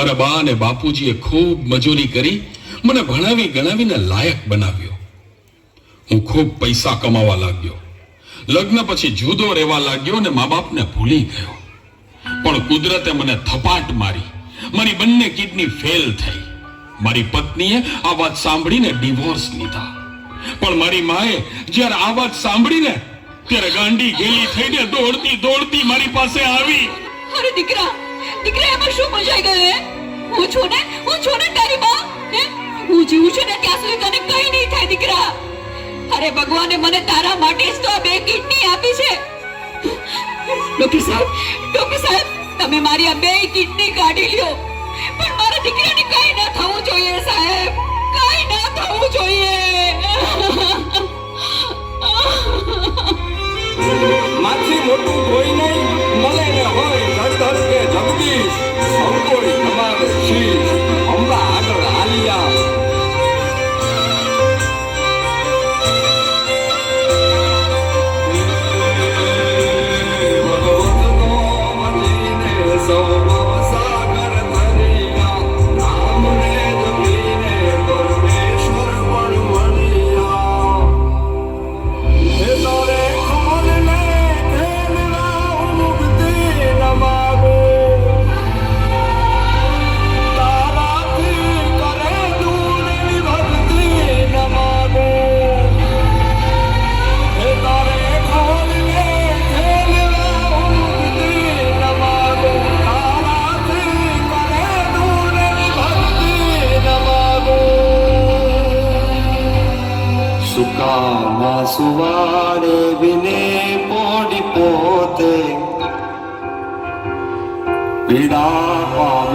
મારા બા અને બાપુજીએ ખૂબ મજૂરી કરી મને ભણાવી ગણાવીને લાયક બનાવ્યો. હું ખૂબ પૈસા કમાવા લાગ્યો. લગ્ન પછી જુદો રહેવા લાગ્યો અને મા બાપને ભૂલી ગયો. પણ કુદરતે મને થપાટ મારી. મારી બંને કિડની ફેલ થઈ. મારી પત્નીએ આ વાત સાંભળીને ડિવોર્સ લીધા. પણ મારી માએ જ્યારે આ વાત સાંભળીને ત્યારે ગાંડી ગેલી થઈને દોડતી દોડતી મારી પાસે આવી. અરે દીકરા, દીકરા એમાં શું મજાઈ ગયો હે? હું છું ને તારી બા. હું જીવું છું ને ત્યાં સુધી તને કઈ નહીં થાય દીકરા. અરે ભગવાને મને તારા માટે જ તો આ 2 કિડની આપી છે. ડોક્ટર સાહેબ, તમે મારી આ 2 કિડની કાઢી લ્યો. પણ મારા દીકરાને કઈ ન થવું જોઈએ સાહેબ, કઈ ન થવું જોઈએ. માથી મોટું કોઈ નહીં મળે ને હોય ધડ કે જગદીશ અંકોડી તમારે શીશ અંબા આગળ હાલિયા. સુવાડે વિને પોડી પોતે પીડા પામ